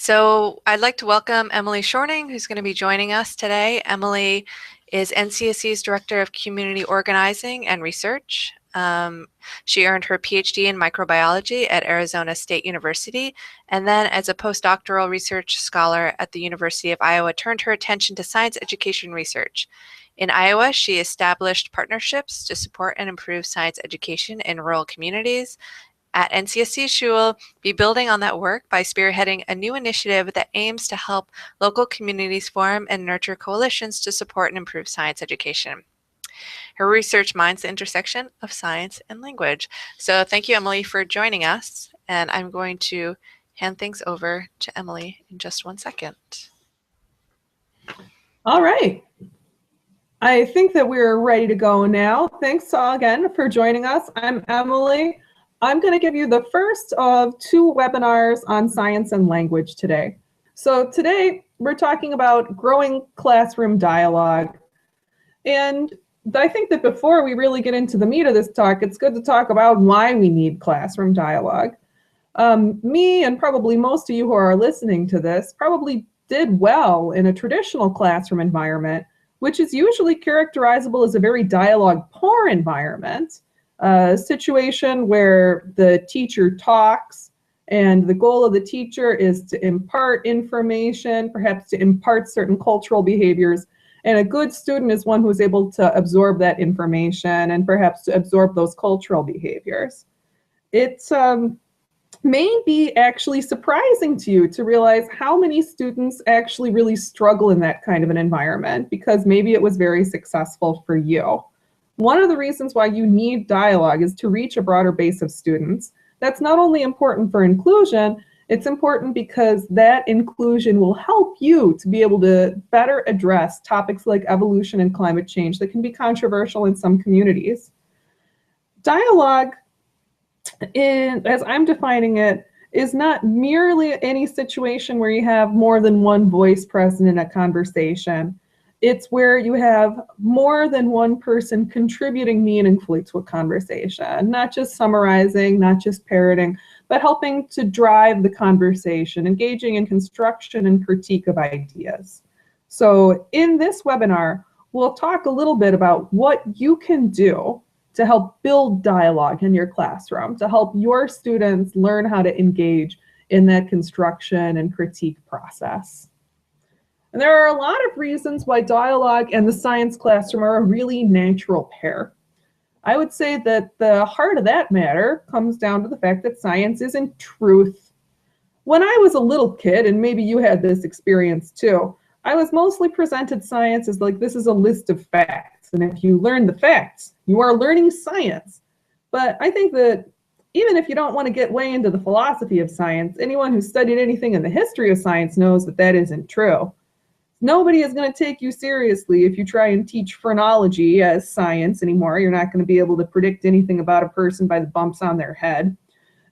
So I'd like to welcome Emily Shorning, who's going to be joining us today. Emily is NCSC's Director of Community Organizing and Research. She earned her PhD in microbiology at Arizona State University, and then as a postdoctoral research scholar at the University of Iowa, turned her attention to science education research. In Iowa, she established partnerships to support and improve science education in rural communities. At NCSC, she will be building on that work by spearheading a new initiative that aims to help local communities form and nurture coalitions to support and improve science education. Her research mines the intersection of science and language. So thank you, Emily, for joining us. And I'm going to hand things over to Emily in just 1 second. All right. I think that we're ready to go now. Thanks all again for joining us. I'm Emily. I'm going to give you the first of 2 webinars on science and language today. So today we're talking about growing classroom dialogue. And I think that before we really get into the meat of this talk, it's good to talk about why we need classroom dialogue. Me and probably most of you who are listening to this probably did well in a traditional classroom environment, which is usually characterizable as a very dialogue-poor environment. A situation where the teacher talks and the goal of the teacher is to impart information, perhaps to impart certain cultural behaviors. And a good student is one who is able to absorb that information and perhaps to absorb those cultural behaviors. It may be actually surprising to you to realize how many students actually really struggle in that kind of an environment because maybe it was very successful for you. One of the reasons why you need dialogue is to reach a broader base of students. That's not only important for inclusion, it's important because that inclusion will help you to be able to better address topics like evolution and climate change that can be controversial in some communities. Dialogue, as I'm defining it, is not merely any situation where you have more than one voice present in a conversation. It's where you have more than one person contributing meaningfully to a conversation, not just summarizing, not just parroting, but helping to drive the conversation, engaging in construction and critique of ideas. So in this webinar, we'll talk a little bit about what you can do to help build dialogue in your classroom, to help your students learn how to engage in that construction and critique process. And there are a lot of reasons why dialogue and the science classroom are a really natural pair. I would say that the heart of that matter comes down to the fact that science isn't truth. When I was a little kid, and maybe you had this experience too, I was mostly presented science as like, this is a list of facts. And if you learn the facts, you are learning science. But I think that even if you don't want to get way into the philosophy of science, anyone who's studied anything in the history of science knows that that isn't true. Nobody is going to take you seriously if you try and teach phrenology as science anymore. You're not going to be able to predict anything about a person by the bumps on their head.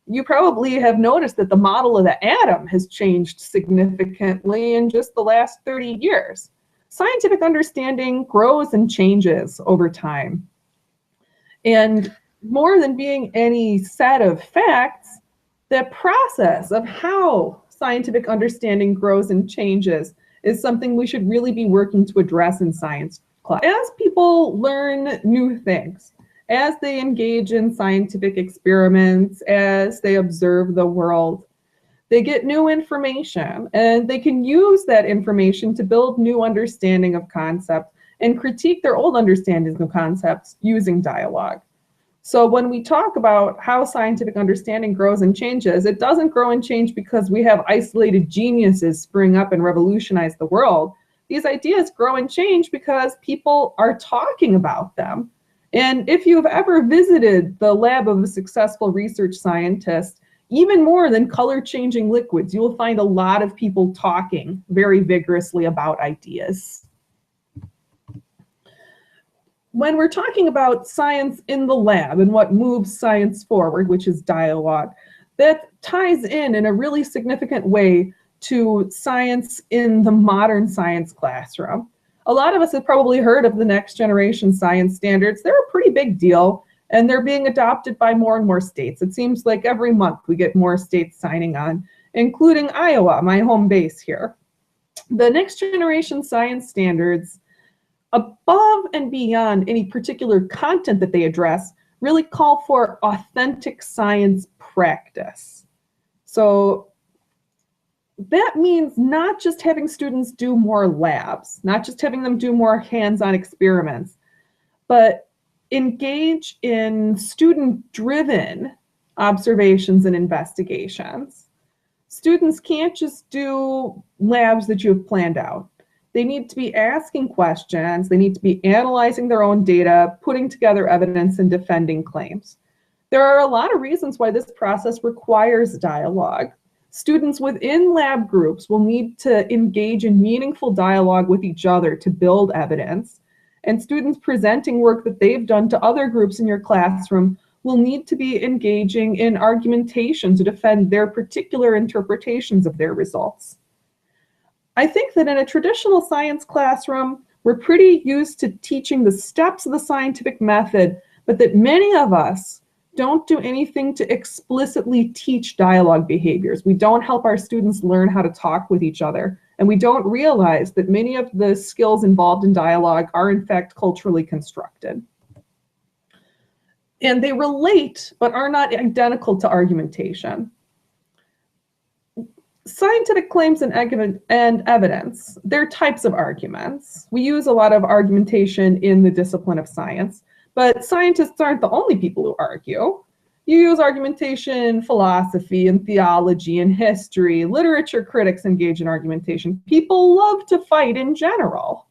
You probably have noticed that the model of the atom has changed significantly in just the last 30 years. Scientific understanding grows and changes over time. And more than being any set of facts, the process of how scientific understanding grows and changes is something we should really be working to address in science class. As people learn new things, as they engage in scientific experiments, as they observe the world, they get new information, and they can use that information to build new understanding of concepts and critique their old understandings of concepts using dialogue. So when we talk about how scientific understanding grows and changes, it doesn't grow and change because we have isolated geniuses spring up and revolutionize the world. These ideas grow and change because people are talking about them. And if you've ever visited the lab of a successful research scientist, even more than color-changing liquids, you will find a lot of people talking very vigorously about ideas. When we're talking about science in the lab and what moves science forward, which is dialogue, that ties in a really significant way to science in the modern science classroom. A lot of us have probably heard of the next generation science standards. They're a pretty big deal, and they're being adopted by more and more states. It seems like every month we get more states signing on. including Iowa, my home base here. The next generation science standards, above and beyond any particular content that they address, really call for authentic science practice. So that means not just having students do more labs, not just having them do more hands-on experiments, but engage in student-driven observations and investigations. Students can't just do labs that you have planned out. They need to be asking questions, they need to be analyzing their own data, putting together evidence, and defending claims. There are a lot of reasons why this process requires dialogue. Students within lab groups will need to engage in meaningful dialogue with each other to build evidence. And students presenting work that they've done to other groups in your classroom will need to be engaging in argumentation to defend their particular interpretations of their results. I think that in a traditional science classroom, we're pretty used to teaching the steps of the scientific method, but that many of us don't do anything to explicitly teach dialogue behaviors. We don't help our students learn how to talk with each other, and we don't realize that many of the skills involved in dialogue are in fact culturally constructed. And they relate, but are not identical to argumentation. Scientific claims and evidence, they're types of arguments. We use a lot of argumentation in the discipline of science, but scientists aren't the only people who argue. You use argumentation in philosophy and theology and history. Literature critics engage in argumentation. People love to fight in general.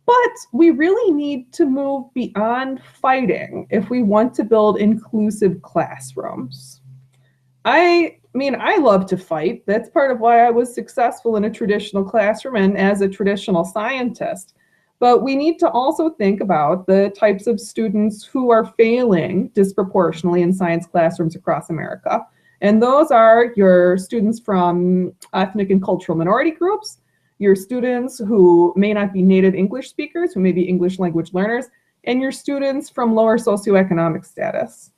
But we really need to move beyond fighting if we want to build inclusive classrooms. I love to fight. That's part of why I was successful in a traditional classroom and as a traditional scientist. But we need to also think about the types of students who are failing disproportionately in science classrooms across America. And those are your students from ethnic and cultural minority groups, your students who may not be native English speakers, who may be English language learners, and your students from lower socioeconomic status.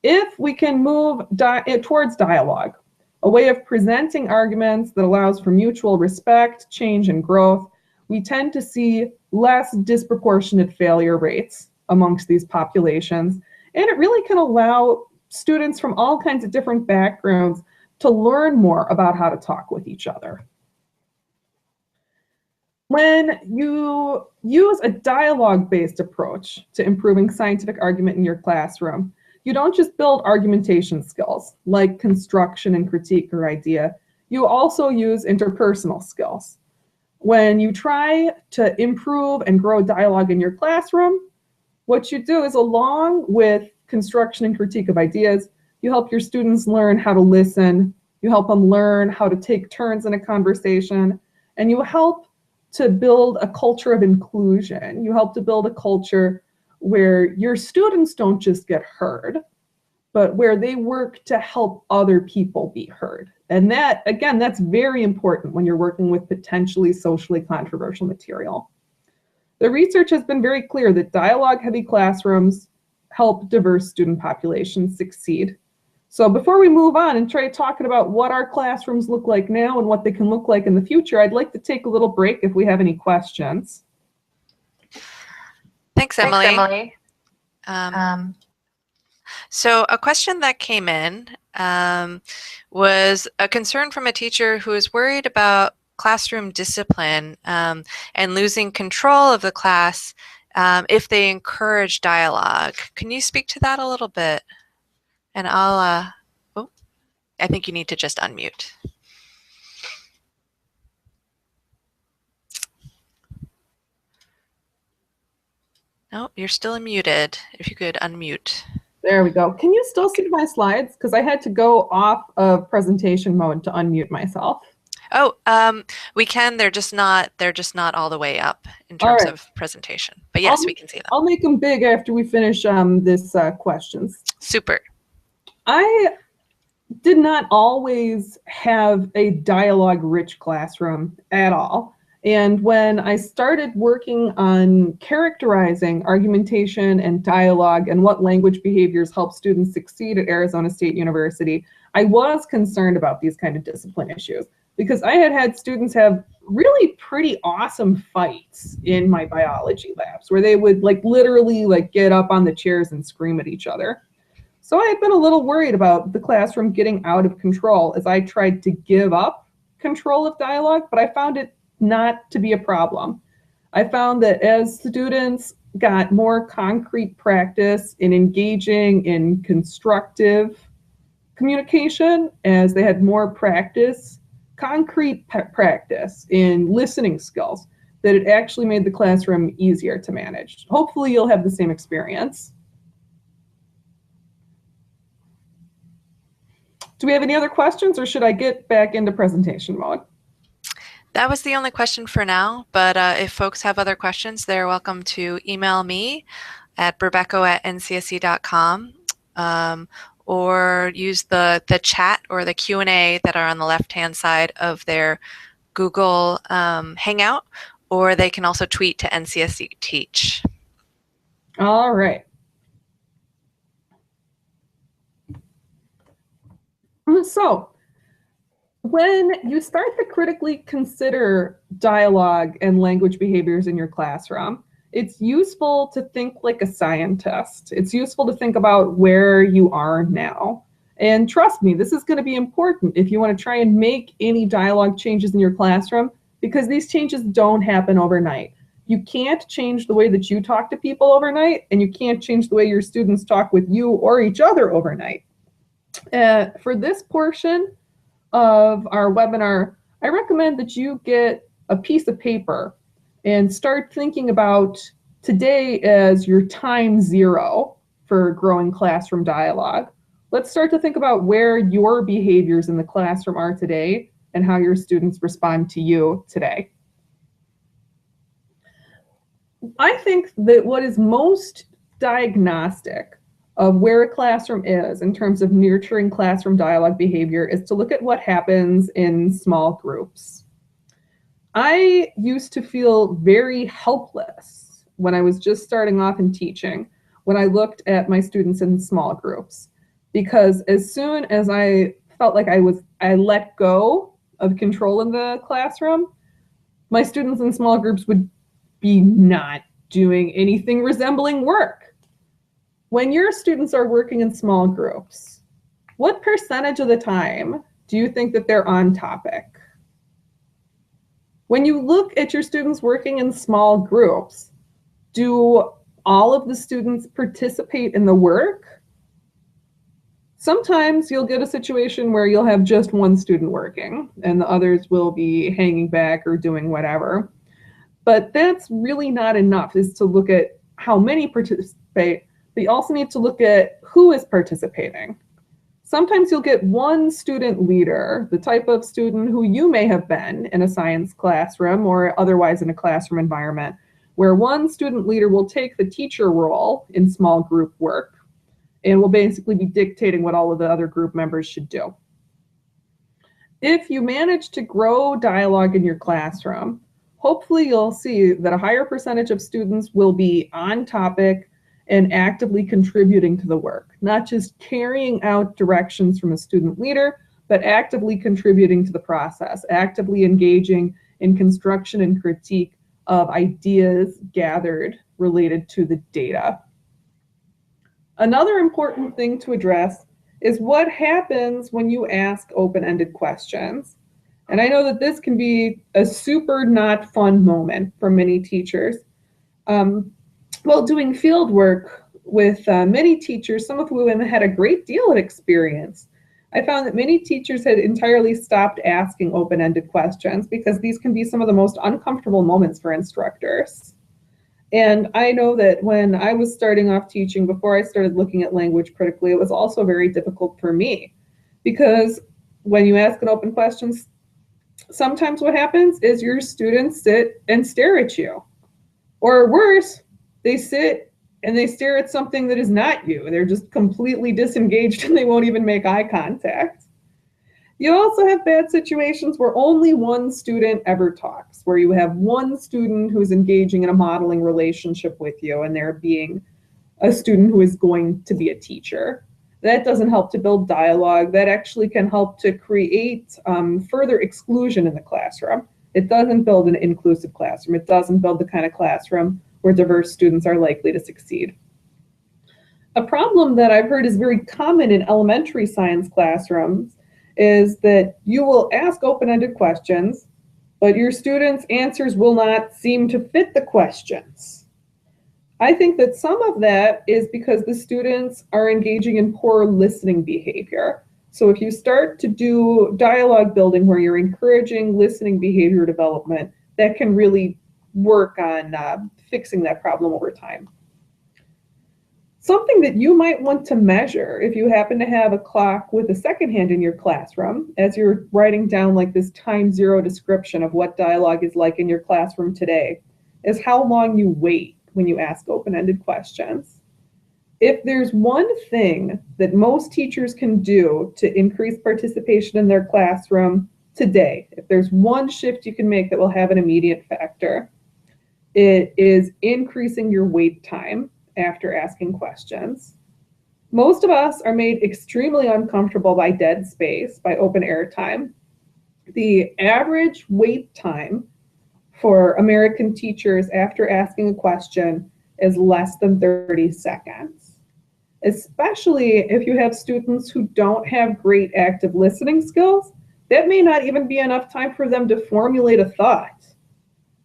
If we can move towards dialogue, a way of presenting arguments that allows for mutual respect, change, and growth, we tend to see less disproportionate failure rates amongst these populations. And it really can allow students from all kinds of different backgrounds to learn more about how to talk with each other. When you use a dialogue-based approach to improving scientific argument in your classroom, you don't just build argumentation skills like construction and critique or idea, you also use interpersonal skills. When you try to improve and grow dialogue in your classroom, what you do is, along with construction and critique of ideas, you help your students learn how to listen, you help them learn how to take turns in a conversation, and you help to build a culture of inclusion. You help to build a culture where your students don't just get heard, but where they work to help other people be heard. And that, again, that's very important when you're working with potentially socially controversial material. The research has been very clear that dialogue-heavy classrooms help diverse student populations succeed. So before we move on and try talking about what our classrooms look like now and what they can look like in the future, I'd like to take a little break if we have any questions. Thanks, Emily. So a question that came in was a concern from a teacher who is worried about classroom discipline and losing control of the class if they encourage dialogue. Can you speak to that a little bit? And I think you need to just unmute. No, you're still muted. If you could unmute. There we go. Can you still see my slides? Because I had to go off of presentation mode to unmute myself. Oh, we can. They're just not all the way up in terms of presentation. But yes, we can see them. I'll make them big after we finish this questions. Super. I did not always have a dialogue-rich classroom at all. And when I started working on characterizing argumentation and dialogue and what language behaviors help students succeed at Arizona State University, I was concerned about these kind of discipline issues because I had had students have really pretty awesome fights in my biology labs where they would like literally like get up on the chairs and scream at each other. So I had been a little worried about the classroom getting out of control as I tried to give up control of dialogue, but I found it not to be a problem. I found that as students got more concrete practice in engaging in constructive communication, as they had more practice, concrete practice in listening skills, that it actually made the classroom easier to manage. Hopefully you'll have the same experience. Do we have any other questions, or should I get back into presentation mode? That was the only question for now, but if folks have other questions, they're welcome to email me at berbecco@ncsc.com or use the chat or the Q&A that are on the left-hand side of their Google Hangout, or they can also tweet to NCSC Teach. All right. So when you start to critically consider dialogue and language behaviors in your classroom, it's useful to think like a scientist. It's useful to think about where you are now. And trust me, this is going to be important if you want to try and make any dialogue changes in your classroom, because these changes don't happen overnight. You can't change the way that you talk to people overnight, and you can't change the way your students talk with you or each other overnight. For this portion of our webinar, I recommend that you get a piece of paper and start thinking about today as your time zero for growing classroom dialogue. Let's start to think about where your behaviors in the classroom are today and how your students respond to you today. I think that what is most diagnostic of where a classroom is in terms of nurturing classroom dialogue behavior is to look at what happens in small groups. I used to feel very helpless when I was just starting off in teaching, when I looked at my students in small groups, because as soon as I felt like I let go of control in the classroom, my students in small groups would be not doing anything resembling work. When your students are working in small groups, what percentage of the time do you think that they're on topic? When you look at your students working in small groups, do all of the students participate in the work? Sometimes you'll get a situation where you'll have just one student working and the others will be hanging back or doing whatever. But that's really not enough, is to look at how many participate. But you also need to look at who is participating. Sometimes you'll get one student leader, the type of student who you may have been in a science classroom or otherwise in a classroom environment, where one student leader will take the teacher role in small group work and will basically be dictating what all of the other group members should do. If you manage to grow dialogue in your classroom, hopefully you'll see that a higher percentage of students will be on topic and actively contributing to the work, not just carrying out directions from a student leader, but actively contributing to the process, actively engaging in construction and critique of ideas gathered related to the data. Another important thing to address is what happens when you ask open-ended questions. And I know that this can be a super not fun moment for many teachers. While doing field work with many teachers, some of whom had a great deal of experience, I found that many teachers had entirely stopped asking open-ended questions because these can be some of the most uncomfortable moments for instructors. And I know that when I was starting off teaching, before I started looking at language critically, it was also very difficult for me, because when you ask an open question, sometimes what happens is your students sit and stare at you. Or worse, they sit and they stare at something that is not you. They're just completely disengaged and they won't even make eye contact. You also have bad situations where only one student ever talks, where you have one student who is engaging in a modeling relationship with you and they're being a student who is going to be a teacher. That doesn't help to build dialogue. That actually can help to create further exclusion in the classroom. It doesn't build an inclusive classroom. It doesn't build the kind of classroom where diverse students are likely to succeed. A problem that I've heard is very common in elementary science classrooms is that you will ask open-ended questions, but your students' answers will not seem to fit the questions. I think that some of that is because the students are engaging in poor listening behavior. So if you start to do dialogue building where you're encouraging listening behavior development, that can really work on fixing that problem over time. Something that you might want to measure if you happen to have a clock with a second hand in your classroom, as you're writing down like this time zero description of what dialogue is like in your classroom today, is how long you wait when you ask open-ended questions. If there's one thing that most teachers can do to increase participation in their classroom today, if there's one shift you can make that will have an immediate factor, it is increasing your wait time after asking questions. Most of us are made extremely uncomfortable by dead space, by open air time. The average wait time for American teachers after asking a question is less than 30 seconds, especially if you have students who don't have great active listening skills. That may not even be enough time for them to formulate a thought.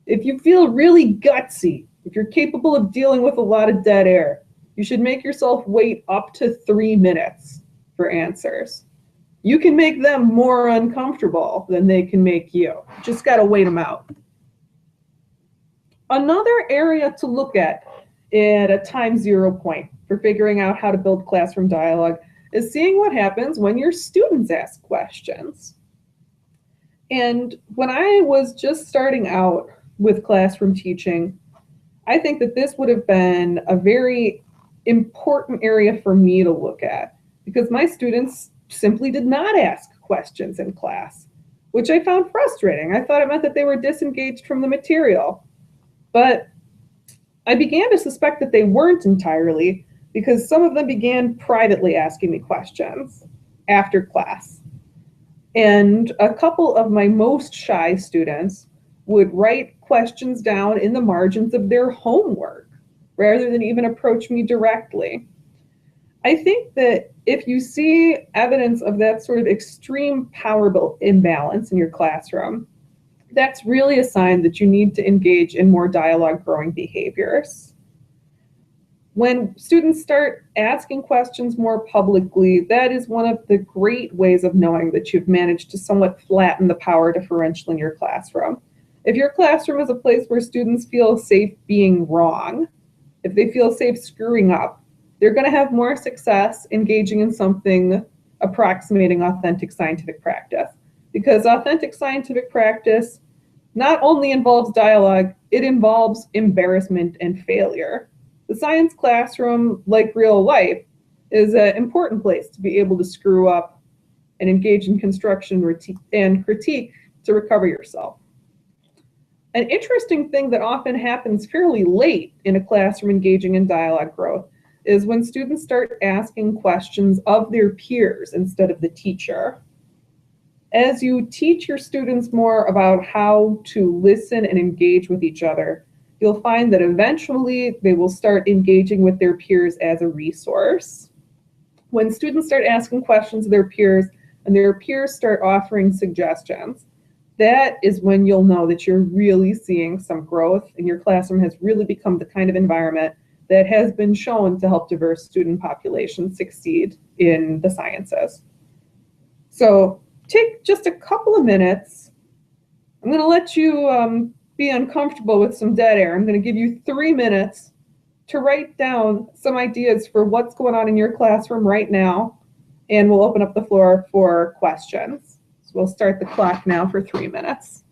If you feel really gutsy, if you're capable of dealing with a lot of dead air, you should make yourself wait up to 3 minutes for answers. You can make them more uncomfortable than they can make you. Just got to wait them out. Another area to look at a time zero point for figuring out how to build classroom dialogue is seeing what happens when your students ask questions. And when I was just starting out with classroom teaching, I think that this would have been a very important area for me to look at because my students simply did not ask questions in class, which I found frustrating. I thought it meant that they were disengaged from the material. But I began to suspect that they weren't entirely because some of them began privately asking me questions after class. And a couple of my most shy students would write questions down in the margins of their homework rather than even approach me directly. I think that if you see evidence of that sort of extreme power imbalance in your classroom, that's really a sign that you need to engage in more dialogue growing behaviors. When students start asking questions more publicly, that is one of the great ways of knowing that you've managed to somewhat flatten the power differential in your classroom. If your classroom is a place where students feel safe being wrong, if they feel safe screwing up, they're going to have more success engaging in something approximating authentic scientific practice. Because authentic scientific practice not only involves dialogue, it involves embarrassment and failure. The science classroom, like real life, is an important place to be able to screw up and engage in construction and critique to recover yourself. An interesting thing that often happens fairly late in a classroom engaging in dialogue growth is when students start asking questions of their peers instead of the teacher. As you teach your students more about how to listen and engage with each other, you'll find that eventually they will start engaging with their peers as a resource. When students start asking questions of their peers and their peers start offering suggestions, that is when you'll know that you're really seeing some growth and your classroom has really become the kind of environment that has been shown to help diverse student populations succeed in the sciences. So take just a couple of minutes. I'm going to let you be uncomfortable with some dead air. I'm going to give you 3 minutes to write down some ideas for what's going on in your classroom right now, and we'll open up the floor for questions. So we'll start the clock now for 3 minutes.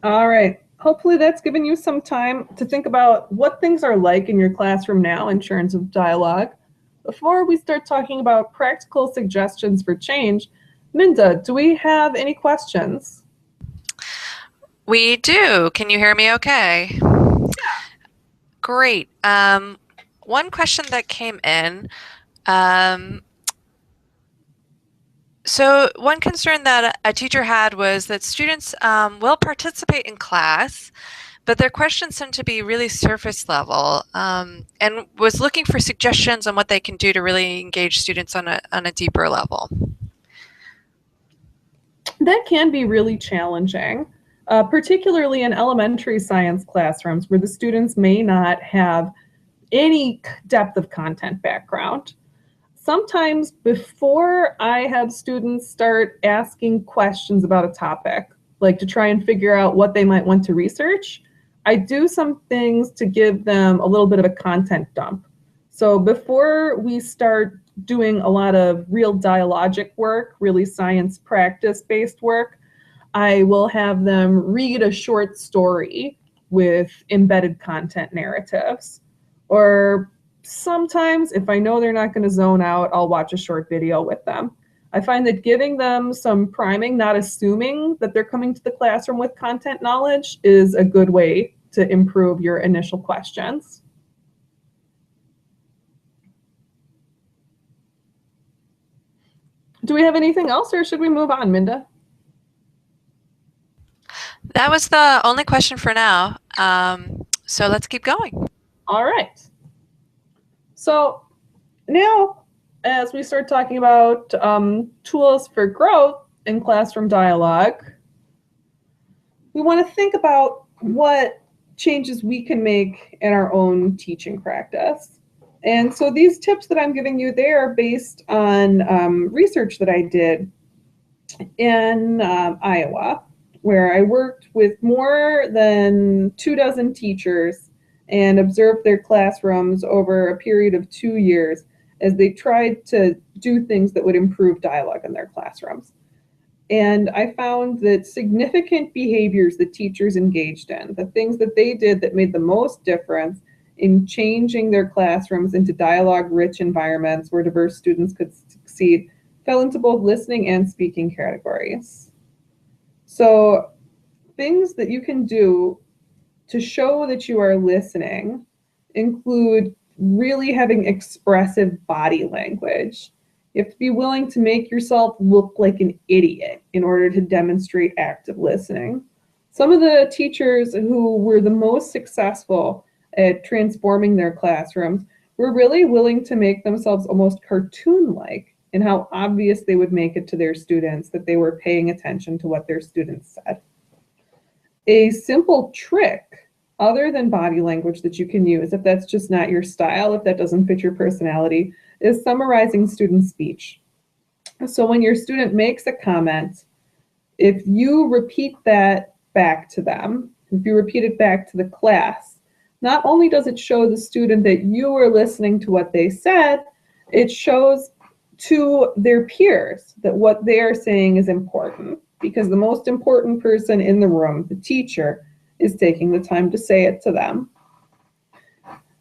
All right. Hopefully that's given you some time to think about what things are like in your classroom now in terms of dialogue. Before we start talking about practical suggestions for change, Minda, do we have any questions? We do. Can you hear me okay? Great. One question that came in. Um, so one concern that a teacher had was that students will participate in class, but their questions tend to be really surface level, and was looking for suggestions on what they can do to really engage students on a deeper level. That can be really challenging, particularly in elementary science classrooms where the students may not have any depth of content background. Sometimes before I have students start asking questions about a topic, like to try and figure out what they might want to research, I do some things to give them a little bit of a content dump. So before we start doing a lot of real dialogic work, really science practice based work, I will have them read a short story with embedded content narratives. Or sometimes, if I know they're not going to zone out, I'll watch a short video with them. I find that giving them some priming, not assuming that they're coming to the classroom with content knowledge, is a good way to improve your initial questions. Do we have anything else, or should we move on, Minda? That was the only question for now. So let's keep going. All right. So now, as we start talking about tools for growth in classroom dialogue, we want to think about what changes we can make in our own teaching practice. And so these tips that I'm giving you, they are based on research that I did in Iowa, where I worked with more than 24 teachers and observed their classrooms over a period of 2 years as they tried to do things that would improve dialogue in their classrooms. And I found that significant behaviors that teachers engaged in, the things that they did that made the most difference in changing their classrooms into dialogue-rich environments where diverse students could succeed, fell into both listening and speaking categories. So things that you can do to show that you are listening include really having expressive body language. You have to be willing to make yourself look like an idiot in order to demonstrate active listening. Some of the teachers who were the most successful at transforming their classrooms were really willing to make themselves almost cartoon-like in how obvious they would make it to their students that they were paying attention to what their students said. A simple trick other than body language that you can use, if that's just not your style, if that doesn't fit your personality, is summarizing student speech. So when your student makes a comment, if you repeat that back to them, if you repeat it back to the class, not only does it show the student that you are listening to what they said, it shows to their peers that what they are saying is important, because the most important person in the room, the teacher, is taking the time to say it to them.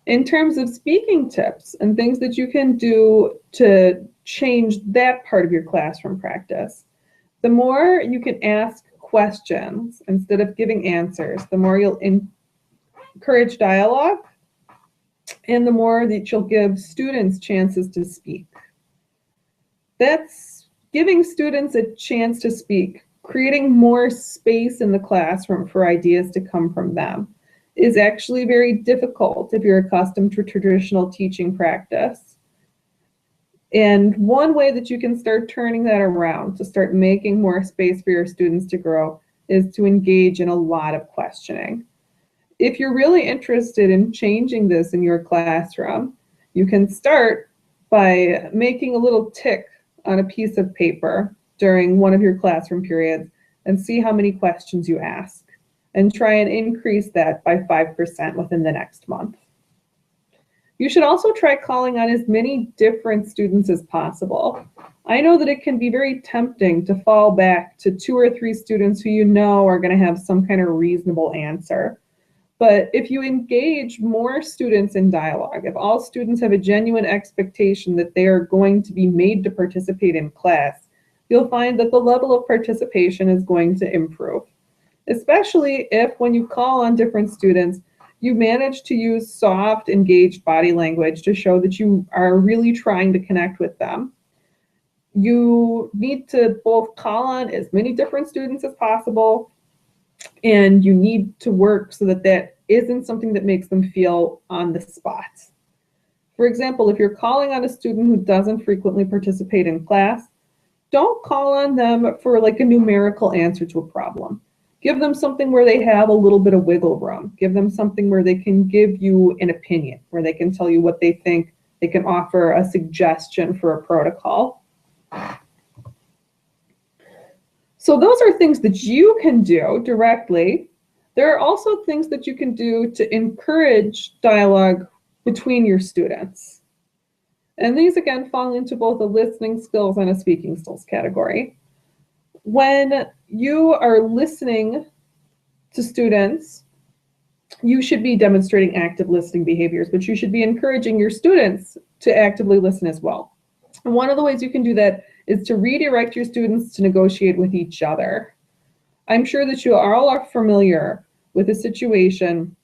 In terms of speaking tips and things that you can do to change that part of your classroom practice, the more you can ask questions instead of giving answers, the more you'll encourage dialogue, and the more that you'll give students chances to speak. That's giving students a chance to speak, creating more space in the classroom for ideas to come from them is actually very difficult if you're accustomed to traditional teaching practice. And one way that you can start turning that around, to start making more space for your students to grow, is to engage in a lot of questioning. If you're really interested in changing this in your classroom, you can start by making a little tick on a piece of paper during one of your classroom periods and see how many questions you ask, and try and increase that by 5% within the next month. You should also try calling on as many different students as possible. I know that it can be very tempting to fall back to 2 or 3 students who you know are going to have some kind of reasonable answer. But if you engage more students in dialogue, if all students have a genuine expectation that they are going to be made to participate in class, you'll find that the level of participation is going to improve. Especially if, when you call on different students, you manage to use soft, engaged body language to show that you are really trying to connect with them. You need to both call on as many different students as possible, and you need to work so that that isn't something that makes them feel on the spot. For example, if you're calling on a student who doesn't frequently participate in class, don't call on them for like a numerical answer to a problem. Give them something where they have a little bit of wiggle room. Give them something where they can give you an opinion, where they can tell you what they think. They can offer a suggestion for a protocol. So those are things that you can do directly. There are also things that you can do to encourage dialogue between your students. And these, again, fall into both a listening skills and a speaking skills category. When you are listening to students, you should be demonstrating active listening behaviors, but you should be encouraging your students to actively listen as well. And one of the ways you can do that is to redirect your students to negotiate with each other. I'm sure that you all are familiar with a situation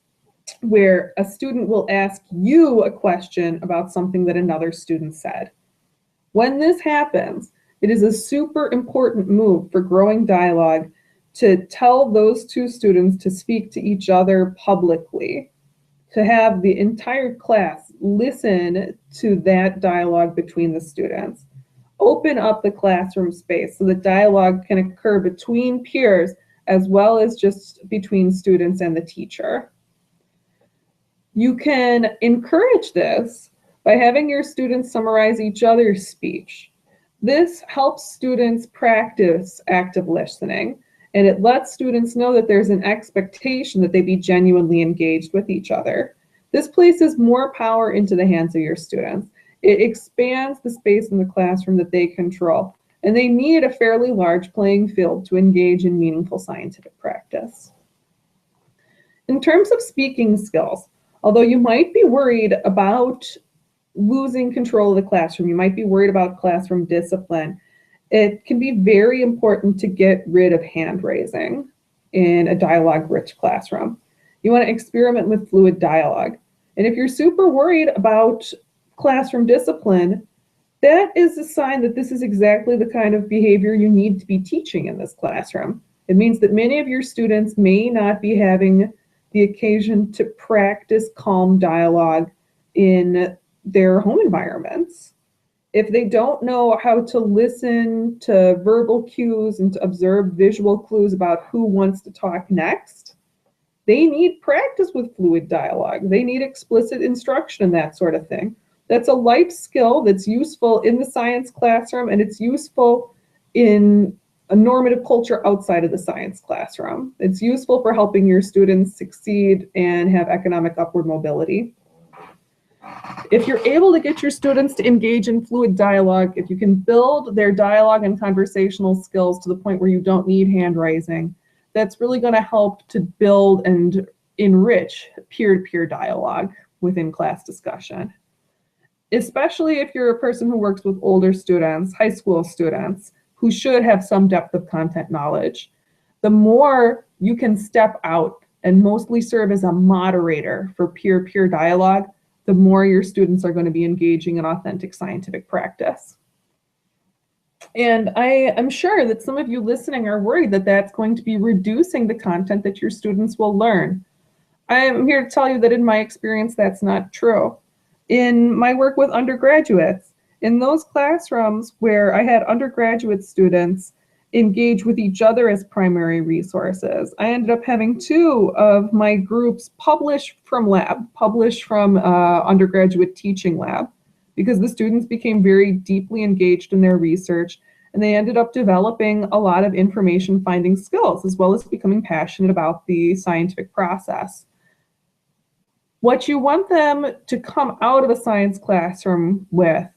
where a student will ask you a question about something that another student said. When this happens, it is a super important move for growing dialogue to tell those two students to speak to each other publicly, to have the entire class listen to that dialogue between the students. Open up the classroom space so that dialogue can occur between peers as well as just between students and the teacher. You can encourage this by having your students summarize each other's speech. This helps students practice active listening, and it lets students know that there's an expectation that they be genuinely engaged with each other. This places more power into the hands of your students. It expands the space in the classroom that they control, and they need a fairly large playing field to engage in meaningful scientific practice. In terms of speaking skills, although you might be worried about losing control of the classroom, you might be worried about classroom discipline, it can be very important to get rid of hand raising in a dialogue-rich classroom. You want to experiment with fluid dialogue. And if you're super worried about classroom discipline, that is a sign that this is exactly the kind of behavior you need to be teaching in this classroom. It means that many of your students may not be having the occasion to practice calm dialogue in their home environments. If they don't know how to listen to verbal cues and to observe visual clues about who wants to talk next, they need practice with fluid dialogue. They need explicit instruction and that sort of thing. That's a life skill that's useful in the science classroom, and it's useful in a normative culture outside of the science classroom. It's useful for helping your students succeed and have economic upward mobility. If you're able to get your students to engage in fluid dialogue, if you can build their dialogue and conversational skills to the point where you don't need hand raising, that's really going to help to build and enrich peer-to-peer dialogue within class discussion. Especially if you're a person who works with older students, high school students, who should have some depth of content knowledge. The more you can step out and mostly serve as a moderator for peer-to-peer dialogue, the more your students are going to be engaging in authentic scientific practice. And I am sure that some of you listening are worried that that's going to be reducing the content that your students will learn. I am here to tell you that in my experience, that's not true. In my work with undergraduates, in those classrooms where I had undergraduate students engage with each other as primary resources, I ended up having 2 of my groups publish from undergraduate teaching lab, because the students became very deeply engaged in their research, and they ended up developing a lot of information finding skills, as well as becoming passionate about the scientific process. What you want them to come out of a science classroom with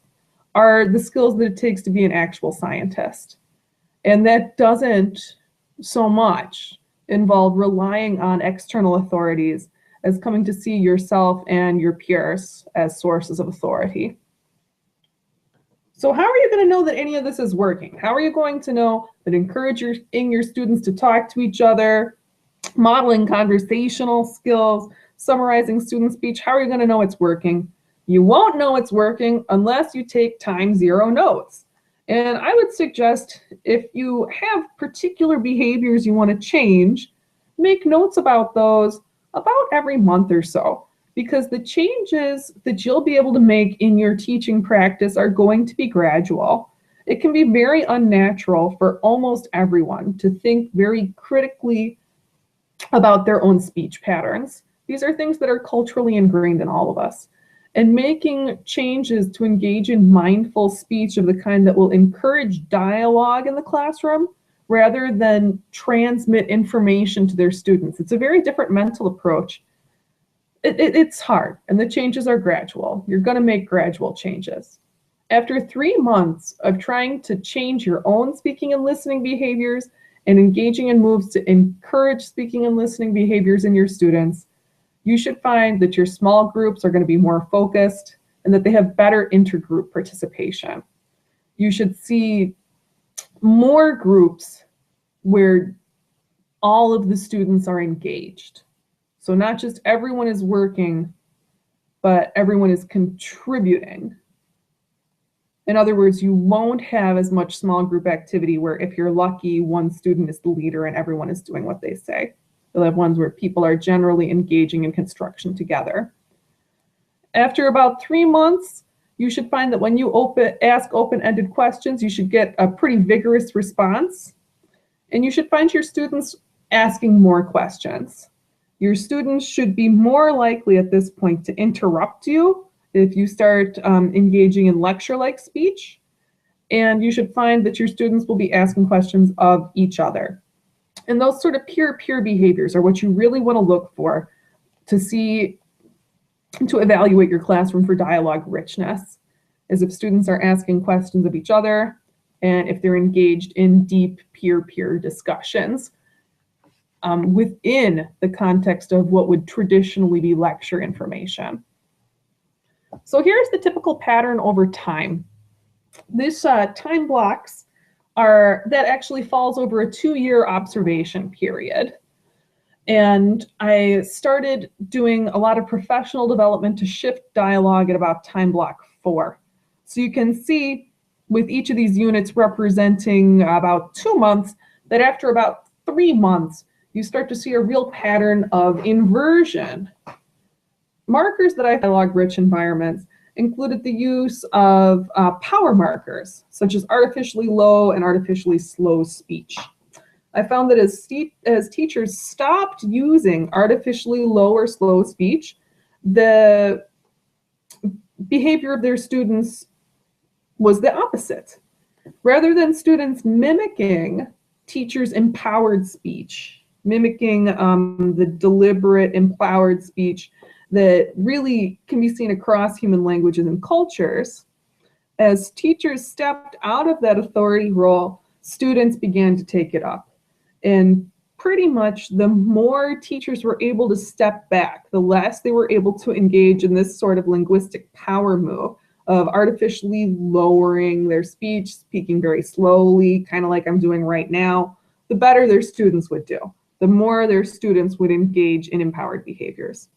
are the skills that it takes to be an actual scientist. And that doesn't so much involve relying on external authorities as coming to see yourself and your peers as sources of authority. So how are you going to know that any of this is working? How are you going to know that encouraging your students to talk to each other, modeling conversational skills, summarizing student speech, how are you going to know it's working? You won't know it's working unless you take time zero notes. And I would suggest if you have particular behaviors you want to change, make notes about those about every month or so, because the changes that you'll be able to make in your teaching practice are going to be gradual. It can be very unnatural for almost everyone to think very critically about their own speech patterns. These are things that are culturally ingrained in all of us. And making changes to engage in mindful speech of the kind that will encourage dialogue in the classroom rather than transmit information to their students. It's a very different mental approach. It's hard, and the changes are gradual. You're going to make gradual changes. After 3 months of trying to change your own speaking and listening behaviors and engaging in moves to encourage speaking and listening behaviors in your students, you should find that your small groups are going to be more focused and that they have better intergroup participation. You should see more groups where all of the students are engaged. So not just everyone is working, but everyone is contributing. In other words, you won't have as much small group activity where if you're lucky, one student is the leader and everyone is doing what they say. You'll have ones where people are generally engaging in construction together. After about 3 months, you should find that when you ask open-ended questions, you should get a pretty vigorous response. And you should find your students asking more questions. Your students should be more likely at this point to interrupt you if you start engaging in lecture-like speech. And you should find that your students will be asking questions of each other. And those sort of peer-peer behaviors are what you really want to look for to see, to evaluate your classroom for dialogue richness, is if students are asking questions of each other and if they're engaged in deep peer-peer discussions within the context of what would traditionally be lecture information. So here's the typical pattern over time. This time blocks that actually falls over a 2-year observation period. And I started doing a lot of professional development to shift dialogue at about time block 4. So you can see with each of these units representing about 2 months, that after about 3 months, you start to see a real pattern of inversion. Markers that I dialogue-rich environments included the use of power markers, such as artificially low and artificially slow speech. I found that as teachers stopped using artificially low or slow speech, the behavior of their students was the opposite. Rather than students mimicking teachers' empowered speech, mimicking the deliberate, empowered speech that really can be seen across human languages and cultures, as teachers stepped out of that authority role, students began to take it up. And pretty much the more teachers were able to step back, the less they were able to engage in this sort of linguistic power move of artificially lowering their speech, speaking very slowly, kind of like I'm doing right now, the better their students would do, the more their students would engage in empowered behaviors.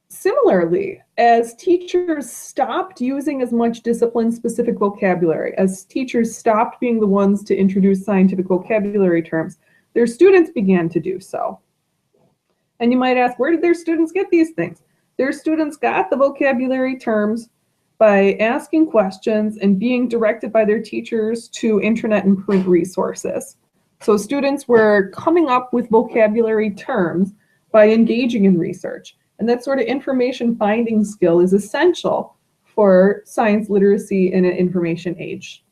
Similarly, as teachers stopped using as much discipline-specific vocabulary, as teachers stopped being the ones to introduce scientific vocabulary terms, their students began to do so. And you might ask, where did their students get these things? Their students got the vocabulary terms by asking questions and being directed by their teachers to internet and print resources. So students were coming up with vocabulary terms by engaging in research. And that sort of information finding skill is essential for science literacy in an information age.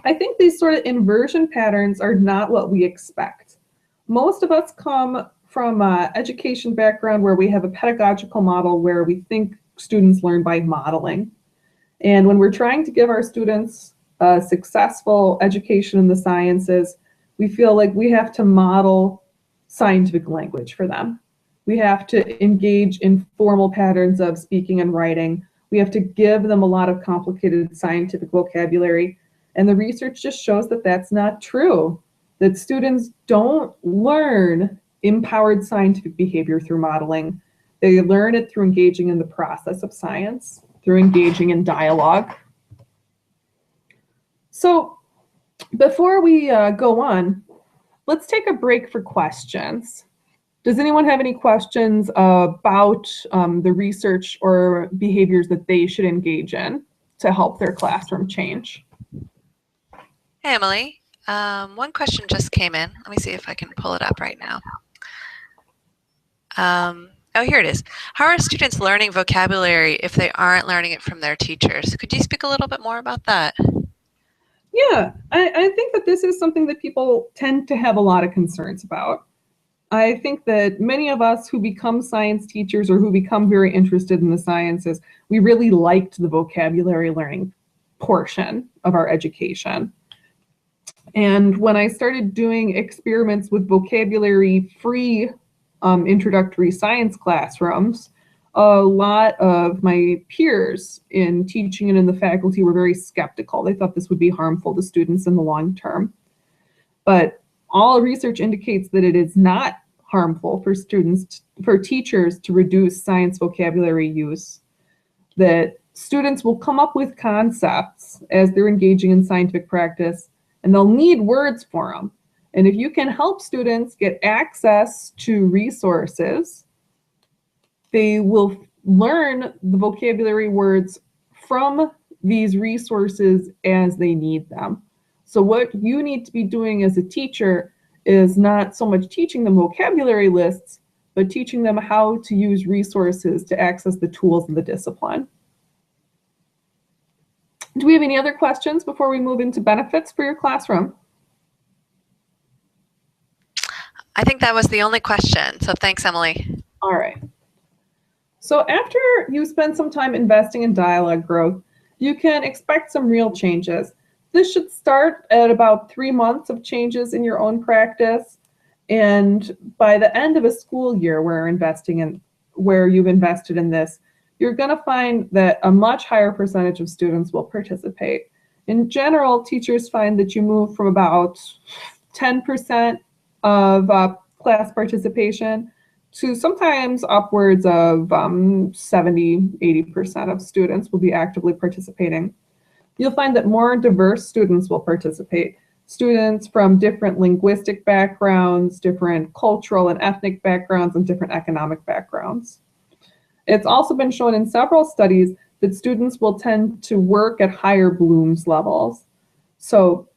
I think these sort of inversion patterns are not what we expect. Most of us come from an education background where we have a pedagogical model where we think students learn by modeling. And when we're trying to give our students a successful education in the sciences, we feel like we have to model scientific language for them. We have to engage in formal patterns of speaking and writing. We have to give them a lot of complicated scientific vocabulary. And the research just shows that that's not true, that students don't learn empowered scientific behavior through modeling. They learn it through engaging in the process of science, through engaging in dialogue. So before we go on, let's take a break for questions. Does anyone have any questions about the research or behaviors that they should engage in to help their classroom change? Hey, Emily. One question just came in. Let me see if I can pull it up right now. Oh, here it is. How are students learning vocabulary if they aren't learning it from their teachers? Could you speak a little bit more about that? Yeah, I think that this is something that people tend to have a lot of concerns about. I think that many of us who become science teachers or who become very interested in the sciences, we really liked the vocabulary learning portion of our education. And when I started doing experiments with vocabulary-free introductory science classrooms, a lot of my peers in teaching and in the faculty were very skeptical. They thought this would be harmful to students in the long term. But all research indicates that it is not harmful for teachers to reduce science vocabulary use, that students will come up with concepts as they're engaging in scientific practice, and they'll need words for them. And if you can help students get access to resources, they will learn the vocabulary words from these resources as they need them. So what you need to be doing as a teacher is not so much teaching them vocabulary lists, but teaching them how to use resources to access the tools of the discipline. Do we have any other questions before we move into benefits for your classroom? I think that was the only question, so thanks, Emily. All right. So after you spend some time investing in dialogue growth, you can expect some real changes. This should start at about 3 months of changes in your own practice. And by the end of a school year where you've invested in this, you're going to find that a much higher percentage of students will participate. In general, teachers find that you move from about 10% of class participation to sometimes upwards of 70, 80% of students will be actively participating. You'll find that more diverse students will participate. Students from different linguistic backgrounds, different cultural and ethnic backgrounds, and different economic backgrounds. It's also been shown in several studies that students will tend to work at higher Bloom's levels. So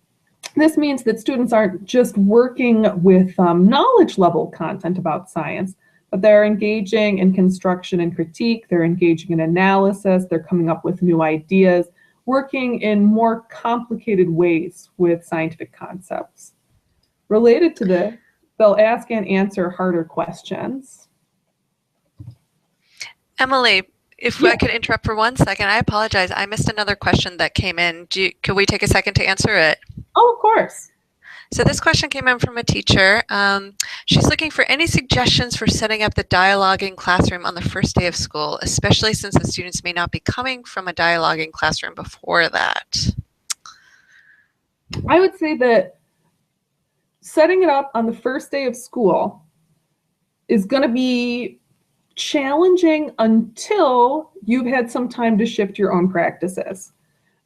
this means that students aren't just working with knowledge level content about science, but they're engaging in construction and critique, they're engaging in analysis, they're coming up with new ideas, working in more complicated ways with scientific concepts. Related to this, they'll ask and answer harder questions. Emily, if I could interrupt for 1 second, I apologize. I missed another question that came in. Could we take a second to answer it? Oh, of course. So this question came in from a teacher. She's looking for any suggestions for setting up the dialoguing classroom on the first day of school, especially since the students may not be coming from a dialoguing classroom before that. I would say that setting it up on the first day of school is going to be challenging until you've had some time to shift your own practices.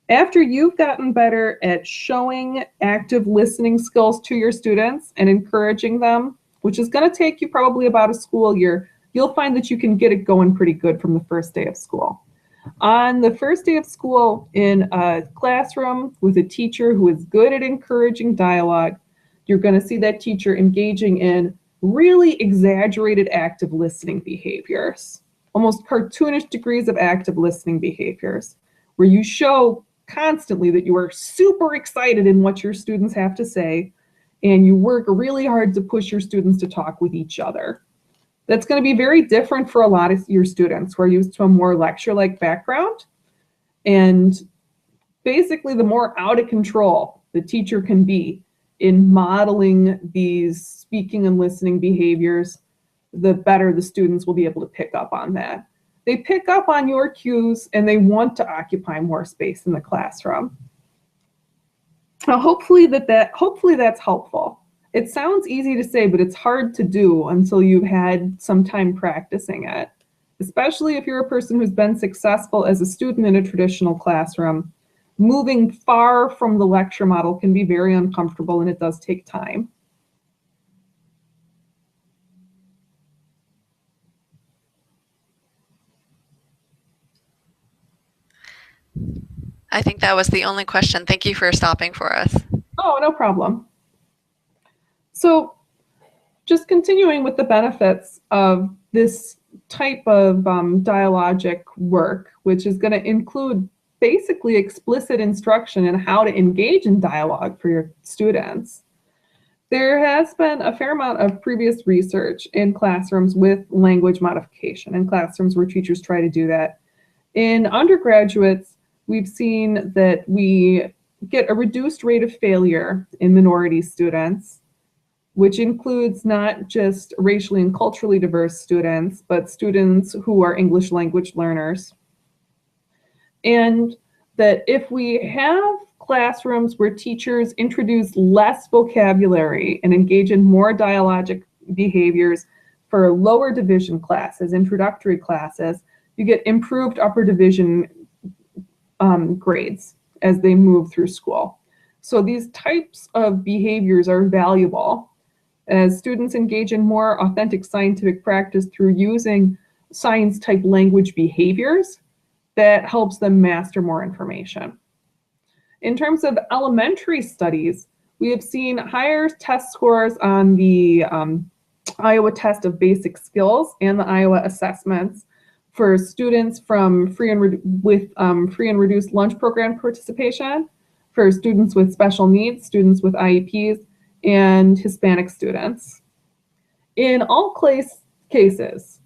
After you've gotten better at showing active listening skills to your students and encouraging them, which is going to take you probably about a school year, you'll find that you can get it going pretty good from the first day of school. On the first day of school in a classroom with a teacher who is good at encouraging dialogue, you're going to see that teacher engaging in really exaggerated active listening behaviors, almost cartoonish degrees of active listening behaviors, where you show constantly that you are super excited in what your students have to say. and you work really hard to push your students to talk with each other. That's going to be very different for a lot of your students who are used to a more lecture-like background. And basically, the more out of control the teacher can be in modeling these speaking and listening behaviors, the better the students will be able to pick up on that. They pick up on your cues and they want to occupy more space in the classroom. Now, hopefully that's helpful. It sounds easy to say, but it's hard to do until you've had some time practicing it, especially if you're a person who's been successful as a student in a traditional classroom. Moving far from the lecture model can be very uncomfortable, and it does take time. I think that was the only question. Thank you for stopping for us. Oh, no problem. So just continuing with the benefits of this type of dialogic work, which is going to include basically explicit instruction in how to engage in dialogue for your students. There has been a fair amount of previous research in classrooms with language modification, in classrooms where teachers try to do that. In undergraduates, we've seen that we get a reduced rate of failure in minority students, which includes not just racially and culturally diverse students, but students who are English language learners. And that if we have classrooms where teachers introduce less vocabulary and engage in more dialogic behaviors for lower division classes, introductory classes, you get improved upper division grades as they move through school. So these types of behaviors are valuable as students engage in more authentic scientific practice through using science-type language behaviors that helps them master more information. In terms of elementary studies, we have seen higher test scores on the Iowa Test of Basic Skills and the Iowa assessments for students from free and reduced lunch program participation, for students with special needs, students with IEPs, and Hispanic students. In all cases,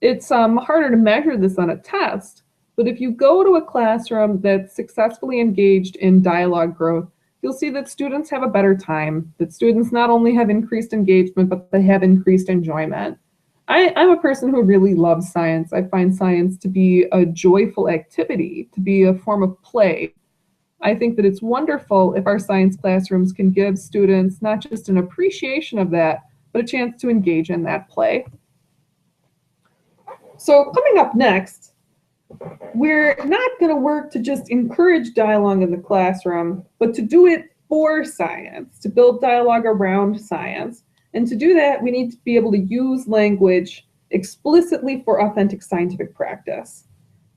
it's harder to measure this on a test, but if you go to a classroom that's successfully engaged in dialogue growth, you'll see that students have a better time, that students not only have increased engagement, but they have increased enjoyment. I'm a person who really loves science. I find science to be a joyful activity, to be a form of play. I think that it's wonderful if our science classrooms can give students not just an appreciation of that, but a chance to engage in that play. So coming up next, we're not going to work to just encourage dialogue in the classroom, but to do it for science, to build dialogue around science. And to do that, we need to be able to use language explicitly for authentic scientific practice.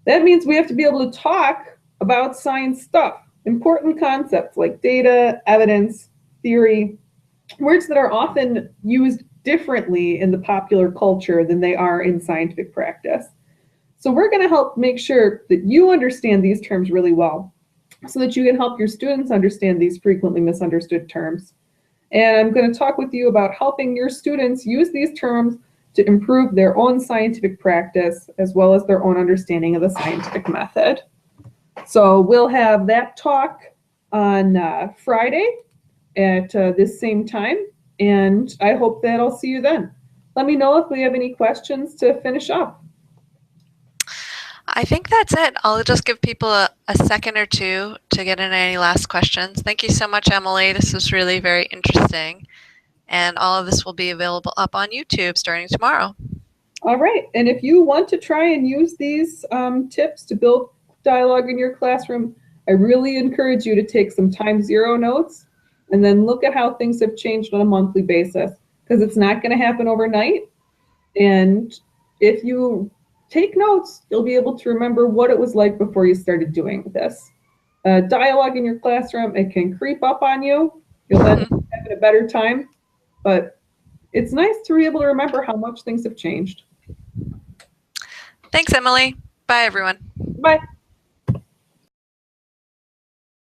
That means we have to be able to talk about science stuff, important concepts like data, evidence, theory, words that are often used differently in the popular culture than they are in scientific practice. So we're going to help make sure that you understand these terms really well so that you can help your students understand these frequently misunderstood terms. And I'm going to talk with you about helping your students use these terms to improve their own scientific practice as well as their own understanding of the scientific method. So we'll have that talk on Friday at this same time, and I hope that I'll see you then. Let me know if we have any questions to finish up. I think that's it. I'll just give people a second or two to get in any last questions. Thank you so much, Emily. This was really very interesting. And all of this will be available up on YouTube starting tomorrow. All right. And if you want to try and use these tips to build dialogue in your classroom, I really encourage you to take some time zero notes and then look at how things have changed on a monthly basis, because it's not going to happen overnight. And if you take notes, you'll be able to remember what it was like before you started doing this. Dialogue in your classroom, it can creep up on you. You'll end up having a better time, but it's nice to be able to remember how much things have changed. Thanks, Emily. Bye, everyone. Bye.